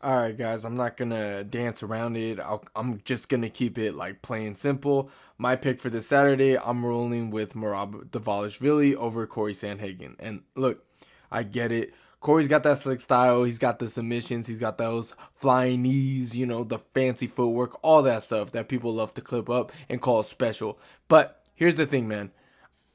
All right, guys, I'm not gonna dance around it. I'm just gonna keep it like plain simple. My pick for this Saturday, I'm rolling with Merab Dvalishvili over Cory Sandhagen. And look, I get it. Cory's got that slick style. He's got the submissions. He's got those flying knees, the fancy footwork, all that stuff that people love to clip up and call special. But here's the thing, man.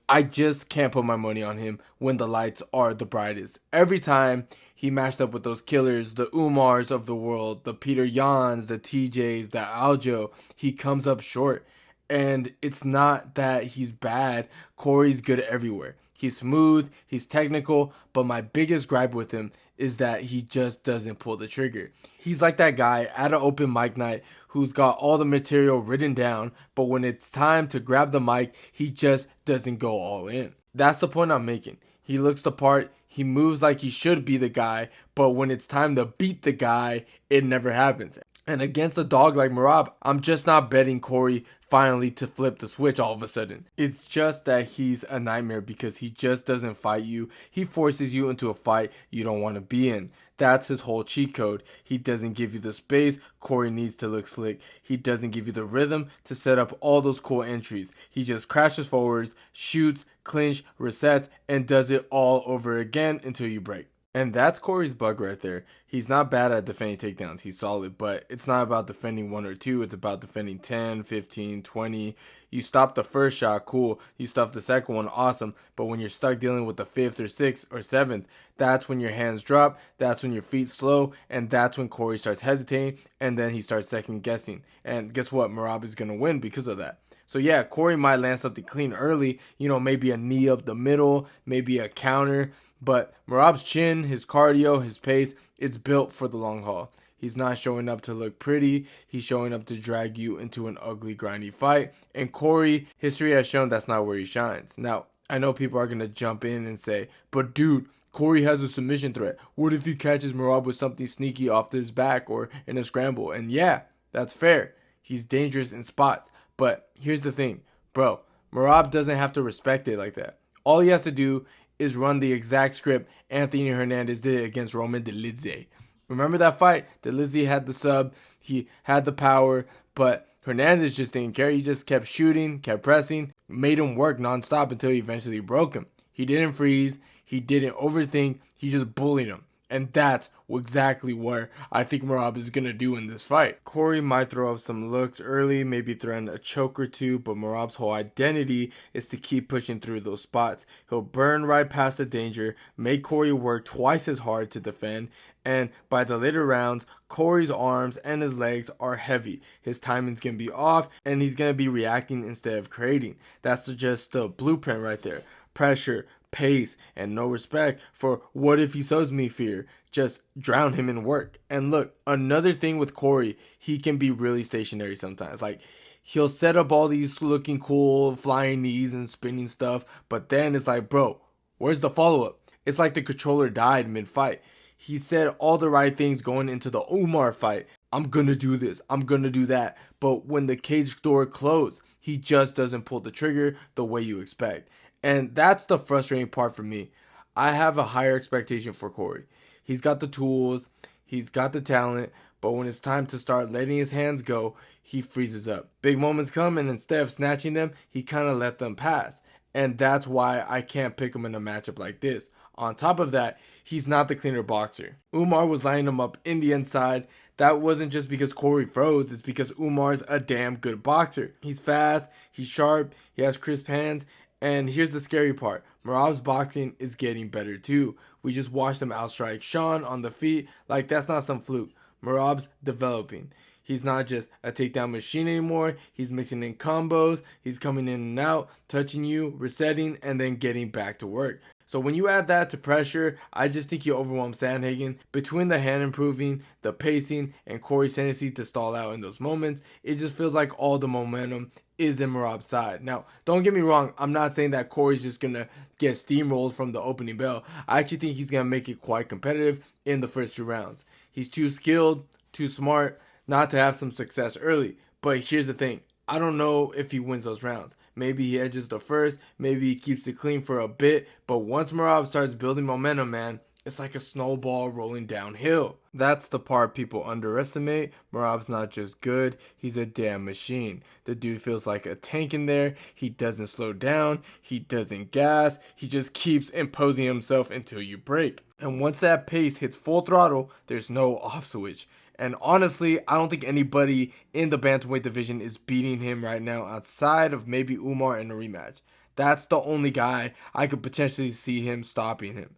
I just can't put my money on him when the lights are the brightest. Every time he matched up with those killers, the Umars of the world, the Peter Yans, the TJs, the Aljo, he comes up short. And it's not that he's bad. Cory's good everywhere. He's smooth, he's technical, but my biggest gripe with him is that he just doesn't pull the trigger. He's like that guy at an open mic night who's got all the material written down, but when it's time to grab the mic, he just doesn't go all in. That's the point I'm making. He looks the part, he moves like he should be the guy, but when it's time to beat the guy, it never happens. And against a dog like Merab, I'm just not betting Cory finally to flip the switch all of a sudden. It's just that he's a nightmare because he just doesn't fight you. He forces you into a fight you don't want to be in. That's his whole cheat code. He doesn't give you the space Cory needs to look slick. He doesn't give you the rhythm to set up all those cool entries. He just crashes forwards, shoots, clinch, resets, and does it all over again until you break. And that's Cory's bug right there. He's not bad at defending takedowns. He's solid, but it's not about defending one or two. It's about defending 10, 15, 20. You stop the first shot, cool. You stuff the second one, awesome. But when you're stuck dealing with the fifth or sixth or seventh, that's when your hands drop. That's when your feet slow. And that's when Cory starts hesitating. And then he starts second guessing. And guess what? Merab is going to win because of that. So yeah, Cory might land something clean early, maybe a knee up the middle, maybe a counter, but Merab's chin, his cardio, his pace, it's built for the long haul. He's not showing up to look pretty, he's showing up to drag you into an ugly, grindy fight. And Cory, history has shown that's not where he shines. Now, I know people are going to jump in and say, but dude, Cory has a submission threat. What if he catches Merab with something sneaky off his back or in a scramble? And yeah, that's fair. He's dangerous in spots. But here's the thing, bro. Merab doesn't have to respect it like that. All he has to do is run the exact script Anthony Hernandez did against Roman Dolidze. Remember that fight? Dolidze had the sub, he had the power, but Hernandez just didn't care. He just kept shooting, kept pressing, made him work nonstop until he eventually broke him. He didn't freeze, he didn't overthink, he just bullied him. And that's exactly what I think Merab is going to do in this fight. Cory might throw up some looks early, maybe threaten a choke or two, but Merab's whole identity is to keep pushing through those spots. He'll burn right past the danger, make Cory work twice as hard to defend, and by the later rounds, Cory's arms and his legs are heavy. His timing's going to be off, and he's going to be reacting instead of creating. That's just the blueprint right there. Pressure, pace, and no respect for what if he shows me fear. Just drown him in work. And look, another thing with Cory, he can be really stationary sometimes. Like, he'll set up all these looking cool flying knees and spinning stuff, but then it's like, bro, where's the follow-up? It's like the controller died mid-fight. He said all the right things going into the Umar fight. I'm gonna do this, I'm gonna do that. But when the cage door closed, he just doesn't pull the trigger the way you expect. And that's the frustrating part for me. I have a higher expectation for Cory. He's got the tools, he's got the talent, but when it's time to start letting his hands go, he freezes up. Big moments come, and instead of snatching them, he kind of let them pass. And that's why I can't pick him in a matchup like this. On top of that, he's not the cleaner boxer. Umar was lining him up in the inside. That wasn't just because Cory froze, it's because Umar's a damn good boxer. He's fast, he's sharp, he has crisp hands. And here's the scary part. Merab's boxing is getting better too. We just watched him outstrike Sean on the feet. Like, that's not some fluke. Merab's developing. He's not just a takedown machine anymore. He's mixing in combos. He's coming in and out, touching you, resetting, and then getting back to work. So when you add that to pressure, I just think you overwhelm Sandhagen. Between the hand improving, the pacing, and Cory's tendency to stall out in those moments, it just feels like all the momentum is in Merab's side. Now, don't get me wrong, I'm not saying that Cory's just going to get steamrolled from the opening bell. I actually think he's going to make it quite competitive in the first two rounds. He's too skilled, too smart not to have some success early. But here's the thing. I don't know if he wins those rounds. Maybe he edges the first, maybe he keeps it clean for a bit, but once Merab starts building momentum, man, It's like a snowball rolling downhill. That's the part people underestimate. Merab's not just good, he's a damn machine. The dude feels like a tank in there. He doesn't slow down, he doesn't gas, he just keeps imposing himself until you break. And once that pace hits full throttle, there's no off switch. And honestly, I don't think anybody in the bantamweight division is beating him right now outside of maybe Umar in a rematch. That's the only guy I could potentially see him stopping him.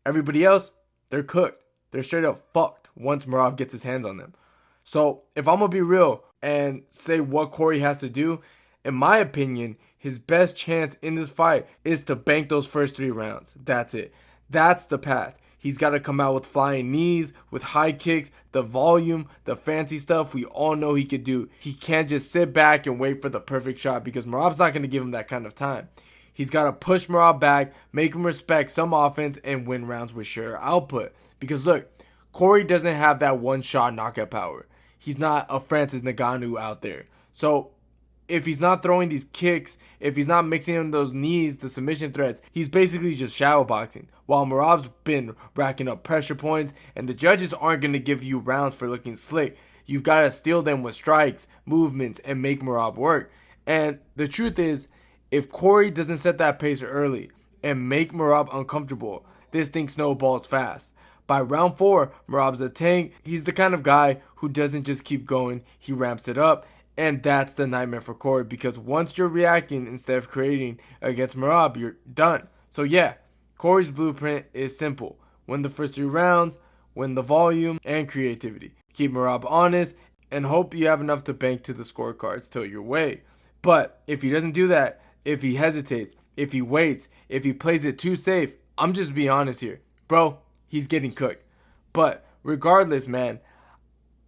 Everybody else, they're cooked. They're straight up fucked once Merab gets his hands on them. So if I'm going to be real and say what Cory has to do, in my opinion, his best chance in this fight is to bank those first 3 rounds. That's it. That's the path. He's got to come out with flying knees, with high kicks, the volume, the fancy stuff we all know he could do. He can't just sit back and wait for the perfect shot because Merab's not going to give him that kind of time. He's got to push Merab back, make him respect some offense, and win rounds with sure output. Because look, Cory doesn't have that one-shot knockout power. He's not a Francis Ngannou out there. So if he's not throwing these kicks, if he's not mixing in those knees, the submission threats, he's basically just shadow boxing. While Merab's been racking up pressure points, and the judges aren't going to give you rounds for looking slick. You've got to steal them with strikes, movements, and make Merab work. And the truth is, if Cory doesn't set that pace early and make Merab uncomfortable, this thing snowballs fast. By round 4, Merab's a tank. He's the kind of guy who doesn't just keep going, he ramps it up. And that's the nightmare for Cory, because once you're reacting instead of creating against Merab, you're done. So yeah, Cory's blueprint is simple. Win the first 3 rounds, win the volume and creativity. Keep Merab honest, and hope you have enough to bank to the scorecards till your way. But if he doesn't do that, if he hesitates, if he waits, if he plays it too safe, I'm just being honest here. Bro, he's getting cooked. But regardless, man,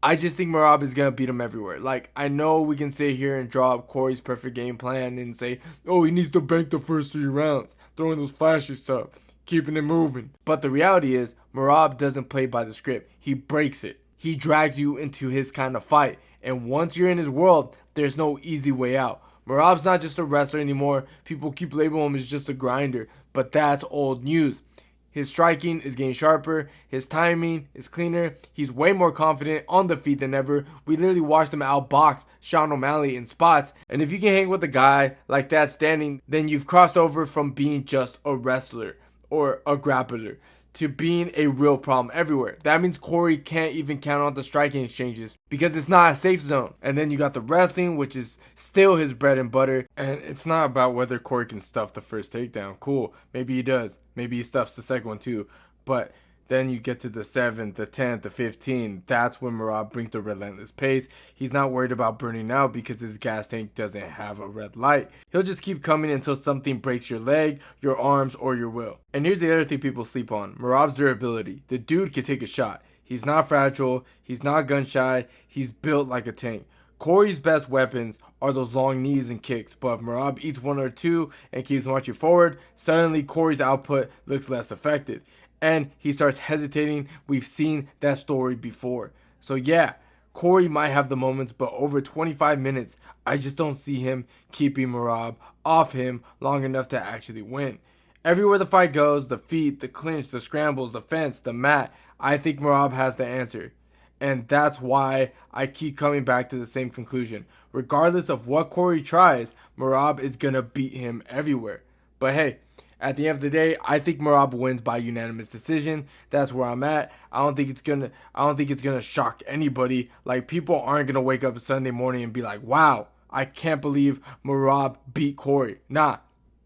I just think Merab is going to beat him everywhere. Like, I know we can sit here and draw up Cory's perfect game plan and say, oh, he needs to bank the first 3 rounds, throwing those flashy stuff, keeping it moving. But the reality is, Merab doesn't play by the script. He breaks it. He drags you into his kind of fight. And once you're in his world, there's no easy way out. Merab's not just a wrestler anymore. People keep labeling him as just a grinder. But that's old news. His striking is getting sharper. His timing is cleaner. He's way more confident on the feet than ever. We literally watched him outbox Sean O'Malley in spots. And if you can hang with a guy like that standing, then you've crossed over from being just a wrestler or a grappler to being a real problem everywhere. That means Cory can't even count on the striking exchanges because it's not a safe zone. And then you got the wrestling, which is still his bread and butter. And it's not about whether Cory can stuff the first takedown. Cool, maybe he does. Maybe he stuffs the second one too. But then you get to the 7th, the 10th, the 15th. That's when Merab brings the relentless pace. He's not worried about burning out because his gas tank doesn't have a red light. He'll just keep coming until something breaks your leg, your arms, or your will. And here's the other thing people sleep on. Merab's durability. The dude can take a shot. He's not fragile. He's not gun shy. He's built like a tank. Cory's best weapons are those long knees and kicks, but if Merab eats 1 or 2 and keeps marching forward, suddenly Cory's output looks less effective. And he starts hesitating. We've seen that story before. So yeah, Cory might have the moments, but over 25 minutes, I just don't see him keeping Merab off him long enough to actually win. Everywhere the fight goes, the feet, the clinch, the scrambles, the fence, the mat, I think Merab has the answer. And that's why I keep coming back to the same conclusion. Regardless of what Cory tries, Merab is going to beat him everywhere. But hey, at the end of the day, I think Merab wins by unanimous decision. That's where I'm at. I don't think it's gonna shock anybody. Like, people aren't gonna wake up Sunday morning and be like, "Wow, I can't believe Merab beat Cory." Nah,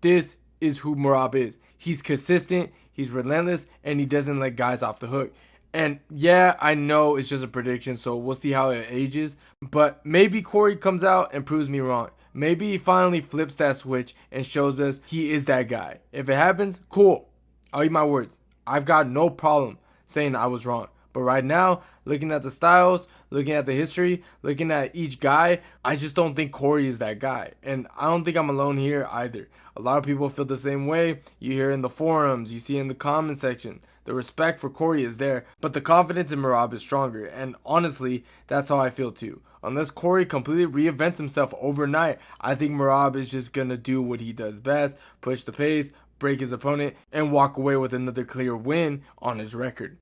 this is who Merab is. He's consistent, he's relentless, and he doesn't let guys off the hook. And yeah, I know it's just a prediction, so we'll see how it ages. But maybe Cory comes out and proves me wrong. Maybe he finally flips that switch and shows us he is that guy. If it happens, cool. I'll eat my words. I've got no problem saying I was wrong. But right now, looking at the styles, looking at the history, looking at each guy, I just don't think Cory is that guy. And I don't think I'm alone here either. A lot of people feel the same way. You hear in the forums, you see in the comment section. The respect for Cory is there, but the confidence in Merab is stronger. And honestly, that's how I feel too. Unless Cory completely reinvents himself overnight, I think Merab is just going to do what he does best, push the pace, break his opponent and walk away with another clear win on his record.